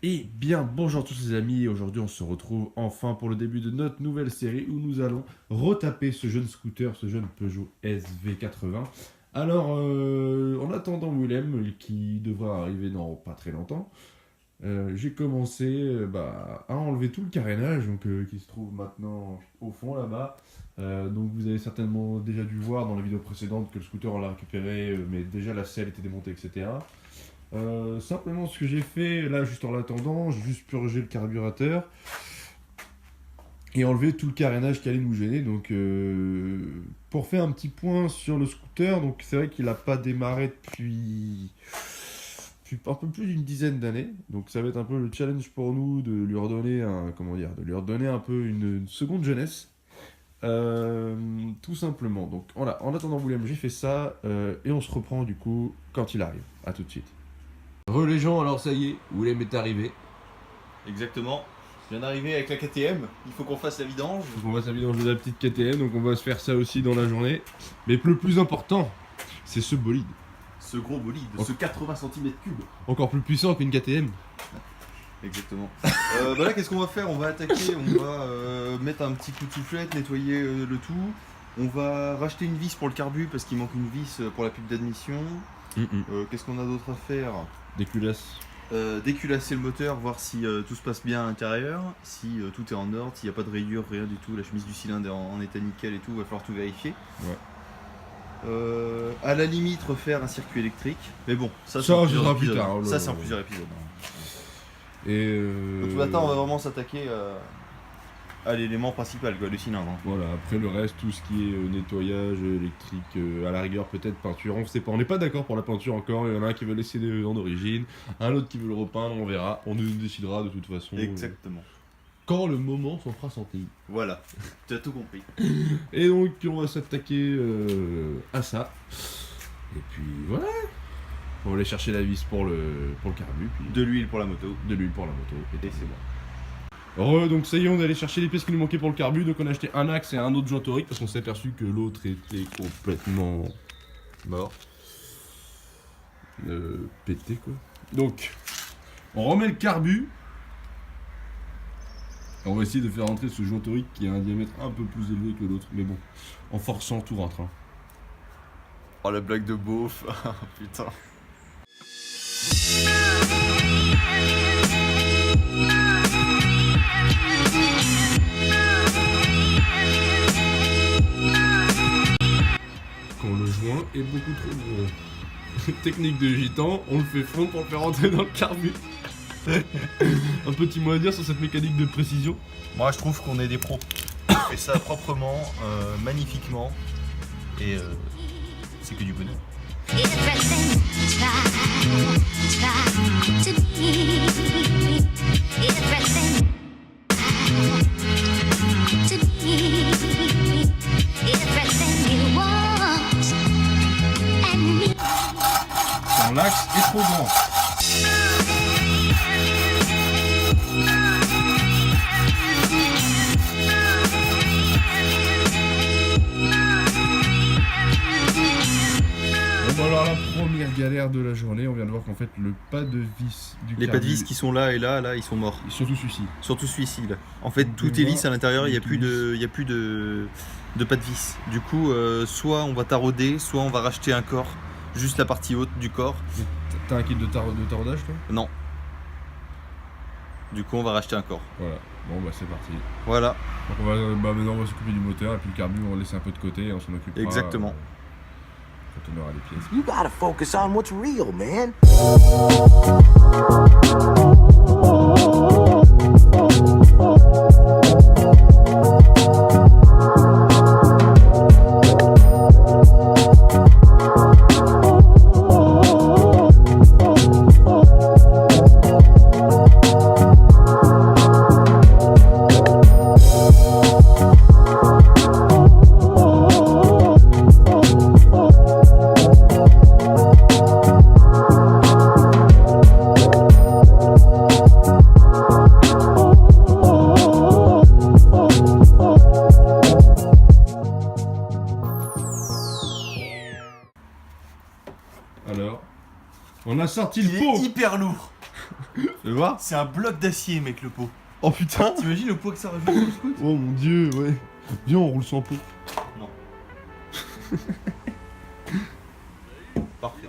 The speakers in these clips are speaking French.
Et bien, bonjour à tous les amis, aujourd'hui on se retrouve enfin pour le début de notre nouvelle série où nous allons retaper ce jeune scooter, ce jeune Peugeot SV80. Alors, en attendant Willem, qui devra arriver dans pas très longtemps, j'ai commencé à enlever tout le carénage qui se trouve maintenant au fond là-bas. Donc vous avez certainement déjà dû voir dans la vidéo précédente que le scooter on l'a récupéré, mais déjà la selle était démontée, etc. Simplement ce que j'ai fait là juste en l'attendant, j'ai juste purgé le carburateur et enlevé tout le carénage qui allait nous gêner. Donc pour faire un petit point sur le scooter, donc c'est vrai qu'il n'a pas démarré depuis un peu plus d'une dizaine d'années. Donc ça va être un peu le challenge pour nous de lui redonner un peu une seconde jeunesse. Tout simplement. Donc voilà, en attendant William, j'ai fait ça et on se reprend du coup quand il arrive. À tout de suite. Les gens, alors ça y est, Willem est arrivé. Exactement. Je viens d'arriver avec la KTM, il faut qu'on fasse la vidange. Donc on va s'avidanger de la petite KTM, donc on va se faire ça aussi dans la journée. Mais le plus important, c'est ce bolide. Ce gros bolide, ce 80 cm3. Encore plus puissant qu'une KTM. Exactement. Là, qu'est-ce qu'on va faire? On va attaquer, on va mettre un petit coup de soufflette, nettoyer le tout. On va racheter une vis pour le carbu parce qu'il manque une vis pour la pub d'admission. Qu'est-ce qu'on a d'autre à faire? Des culasses. Déculasser le moteur, voir si tout se passe bien à l'intérieur, si tout est en ordre, s'il n'y a pas de rayures, rien du tout, la chemise du cylindre est en état nickel et tout, va falloir tout vérifier. Ouais. À la limite refaire un circuit électrique, mais bon, ça Ça, on verra plus tard. Ça c'est en plusieurs épisodes. Et Donc maintenant on va vraiment s'attaquer à l'élément principal, quoi, le cylindre. voilà, après le reste, tout ce qui est nettoyage électrique, à la rigueur peut-être peinture, on sait pas, on n'est pas d'accord pour la peinture encore, il y en a un qui veut laisser en origine, un autre qui veut le repeindre, on verra, on décidera de toute façon. Exactement. Quand le moment s'en fera sentir. Voilà, tu as tout compris. Et donc on va s'attaquer à ça. Et puis voilà. On va aller chercher la vis pour le carbu, puis De l'huile pour la moto. de l'huile pour la moto. Et c'est bon. Donc ça y est, on est allé chercher les pièces qui nous manquaient pour le carbu, donc on a acheté un axe et un autre joint torique parce qu'on s'est aperçu que l'autre était complètement mort. Pété quoi. Donc, on remet le carbu. On va essayer de faire rentrer ce joint torique qui a un diamètre un peu plus élevé que l'autre, mais bon, en forçant tout rentre. Hein. Oh la blague de beauf, putain. Quand le joint est beaucoup trop gros. Technique de gitan, on le fait fondre pour le faire rentrer dans le carbu. Un petit mot à dire sur cette mécanique de précision. Moi je trouve qu'on est des pros. On fait ça proprement, magnifiquement, et c'est que du bonheur. Quand l'axe est trop grand. Bon alors la première galère de la journée, on vient de voir qu'en fait le pas de vis du Les carbu, pas de vis qui sont là et là, ils sont morts. surtout celui-ci. Surtout celui-ci là. En fait, On tout peut est voir lisse à l'intérieur, il n'y a tout plus lisse. de pas de vis. Du coup, soit on va tarauder, soit on va racheter un corps, juste la partie haute du corps. T'as un kit de taraudage toi? Non. Du coup, on va racheter un corps. Voilà, bon bah c'est parti. Voilà, Donc on va, maintenant on va s'occuper du moteur et puis le carbu on va le laisser un peu de côté et on s'en occupera. Exactement. Quand on aura les pièces. You gotta focus on what's real, man. Alors, on a sorti il le pot. est hyper lourd. Tu veux voir? C'est un bloc d'acier, mec, le pot. Oh putain! T'imagines le poids que ça rajoute sur le scoot? Oh mon dieu, ouais. Viens, on roule sans pot. Non. Parfait.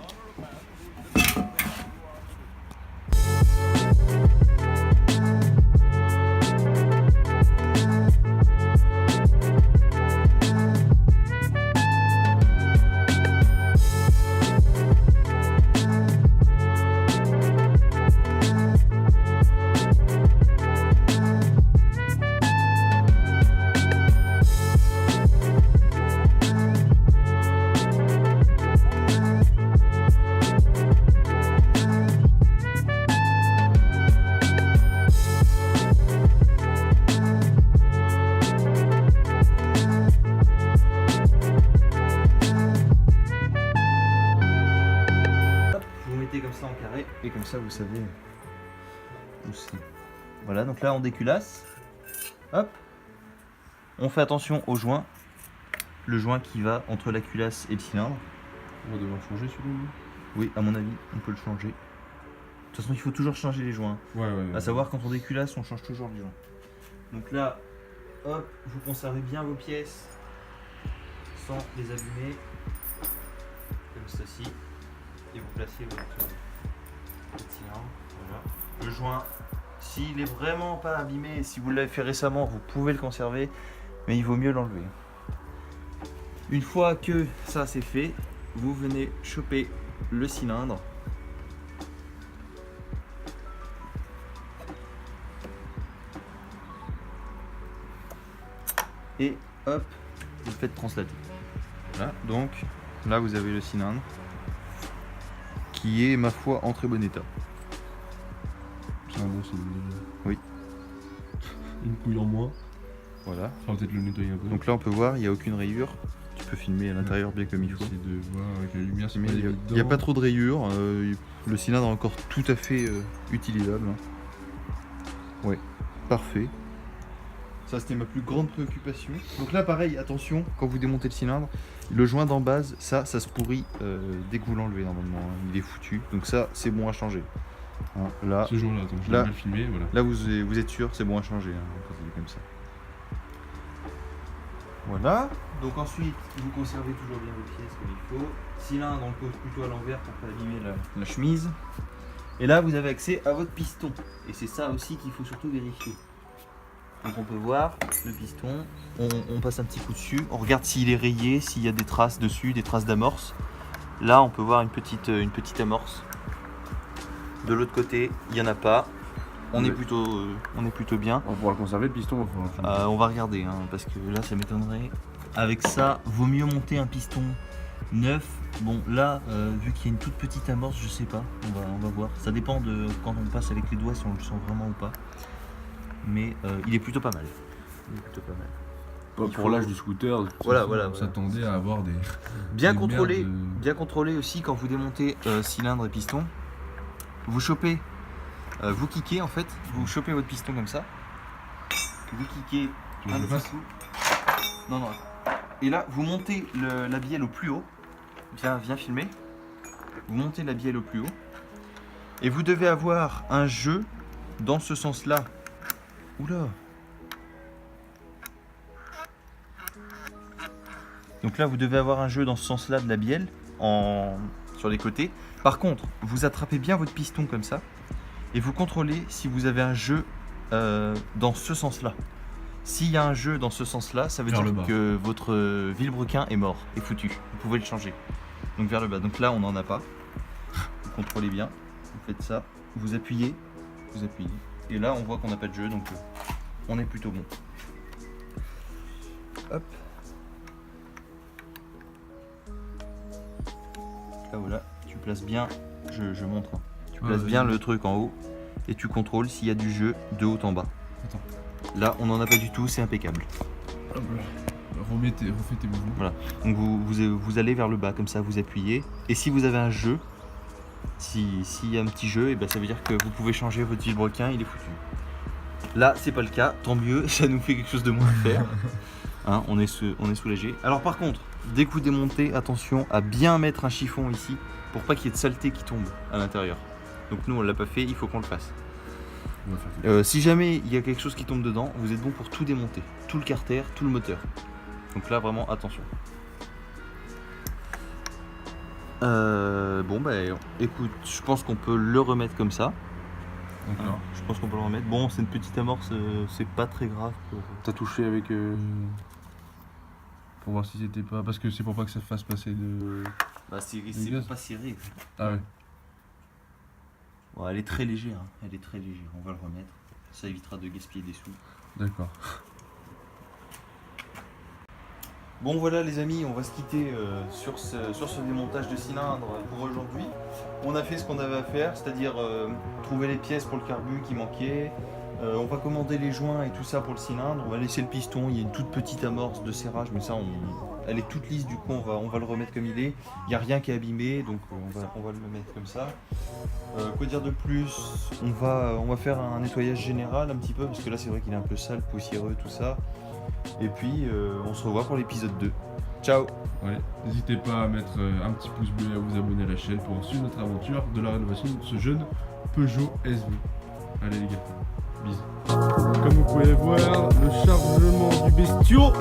Vous mettez comme ça en carré et comme ça vous savez où c'est. Voilà, donc là on déculasse. Hop. On fait attention au joint. Le joint qui va entre la culasse et le cylindre. On va devoir changer celui-là. Oui, à mon avis, on peut le changer. De toute façon, il faut toujours changer les joints. Ouais, ouais. À savoir, quand on déculasse, on change toujours les joints. Donc là, hop, vous conservez bien vos pièces sans les abîmer. Comme ceci. Et vous placez votre cylindre. Voilà. Le joint, s'il est vraiment pas abîmé, si vous l'avez fait récemment, vous pouvez le conserver, mais il vaut mieux l'enlever. Une fois que ça c'est fait, vous venez choper le cylindre. Et hop, vous le faites translater. Voilà, donc là vous avez le cylindre qui est, ma foi, en très bon état. C'est un bon, c'est Oui. une couille en moins. Voilà. On va peut-être le nettoyer un peu. Donc là on peut voir, il n'y a aucune rayure. Tu peux filmer à l'intérieur bien comme il faut. Essayer de voir avec la lumière si Mais il n'y a pas trop de rayures. Le cylindre est encore tout à fait utilisable. Ouais, parfait. Ça c'était ma plus grande préoccupation. Donc là pareil, attention, quand vous démontez le cylindre, le joint d'en base, ça se pourrit dès que vous l'enlevez normalement. Hein. Il est foutu. Donc ça c'est bon à changer. Hein, là, Ce jour-là, attends, je là- l'ai mal filmé, voilà. là vous êtes sûr, c'est bon à changer hein, quand il est comme ça. Voilà. Donc ensuite, vous conservez toujours bien vos pièces comme il faut. Cylindre, on le pose plutôt à l'envers pour pas abîmer la chemise. Et là, vous avez accès à votre piston. Et c'est ça aussi qu'il faut surtout vérifier. Donc on peut voir le piston, on passe un petit coup dessus, on regarde s'il est rayé, s'il y a des traces dessus, des traces d'amorce. Là, on peut voir une petite amorce. De l'autre côté, il n'y en a pas. On est plutôt bien. On pourra conserver le piston. On va regarder, hein, parce que là ça m'étonnerait. Avec ça, vaut mieux monter un piston neuf. Bon là, vu qu'il y a une toute petite amorce, je sais pas, on va voir. Ça dépend de quand on passe avec les doigts si on le sent vraiment ou pas. Mais il est plutôt pas mal. Il est plutôt pas mal. Pour l'âge du scooter. Voilà. On s'attendait à avoir des. Bien des contrôlé, merdes, bien contrôlé aussi quand vous démontez cylindre et piston. Vous chopez, vous kickez en fait, vous chopez votre piston comme ça. Vous kickez Tu veux un que je petit fasse coup. Non. Et là, vous montez la bielle au plus haut. Viens filmer. Vous montez la bielle au plus haut. Et vous devez avoir un jeu dans ce sens-là. Oula. Donc là, vous devez avoir un jeu dans ce sens-là de la bielle sur les côtés. Par contre, vous attrapez bien votre piston comme ça et vous contrôlez si vous avez un jeu dans ce sens-là. S'il y a un jeu dans ce sens-là, ça veut Vers dire le bas. que votre vilebrequin est mort, est foutu. Vous pouvez le changer. Donc vers le bas. Donc là, on n'en a pas. Vous contrôlez bien. Vous faites ça. Vous appuyez. Et là, on voit qu'on n'a pas de jeu, donc on est plutôt bon. Hop. Là, voilà. Tu places bien. Je montre. Hein. Tu places vas-y. bien le truc en haut et tu contrôles s'il y a du jeu de haut en bas. Attends. Là, on n'en a pas du tout, c'est impeccable. Hop là. Refais tes mouvements. Donc vous allez vers le bas, comme ça, vous appuyez. Et si vous avez un jeu, s'il y a un petit jeu, et ben ça veut dire que vous pouvez changer votre vilebrequin, il est foutu. Là, c'est pas le cas, tant mieux, ça nous fait quelque chose de moins à faire. Hein, on est soulagé. Alors par contre, dès que vous démontez, attention à bien mettre un chiffon ici, pour pas qu'il y ait de saleté qui tombe à l'intérieur. Donc nous, on l'a pas fait, il faut qu'on le fasse. On va faire tout de suite. Si jamais il y a quelque chose qui tombe dedans, vous êtes bon pour tout démonter. Tout le carter, tout le moteur. Donc là, vraiment, attention. Bon, bah écoute, je pense qu'on peut le remettre comme ça. D'accord. Je pense qu'on peut le remettre. Bon, c'est une petite amorce, c'est pas très grave. T'as touché avec. Pour voir si c'était pas. Parce que c'est pour pas que ça fasse passer de. Bah, c'est gaz. pas serré. Ah ouais. Bon, elle est très légère, hein. Elle est très légère. On va le remettre. Ça évitera de gaspiller des sous. D'accord. Bon voilà les amis, on va se quitter sur ce démontage de cylindre pour aujourd'hui. On a fait ce qu'on avait à faire, c'est-à-dire trouver les pièces pour le carbu qui manquaient. On va commander les joints et tout ça pour le cylindre. On va laisser le piston, il y a une toute petite amorce de serrage, mais ça elle est toute lisse, du coup on va le remettre comme il est. Il n'y a rien qui est abîmé, donc on va le mettre comme ça. Quoi dire de plus, on va faire un nettoyage général un petit peu, parce que là c'est vrai qu'il est un peu sale, poussiéreux, tout ça. Et puis on se revoit pour l'épisode 2. Ciao. Ouais. N'hésitez pas à mettre un petit pouce bleu et à vous abonner à la chaîne pour suivre notre aventure de la rénovation de ce jeune Peugeot SV. Allez les gars, bisous. Comme vous pouvez voir, le chargement du bestiau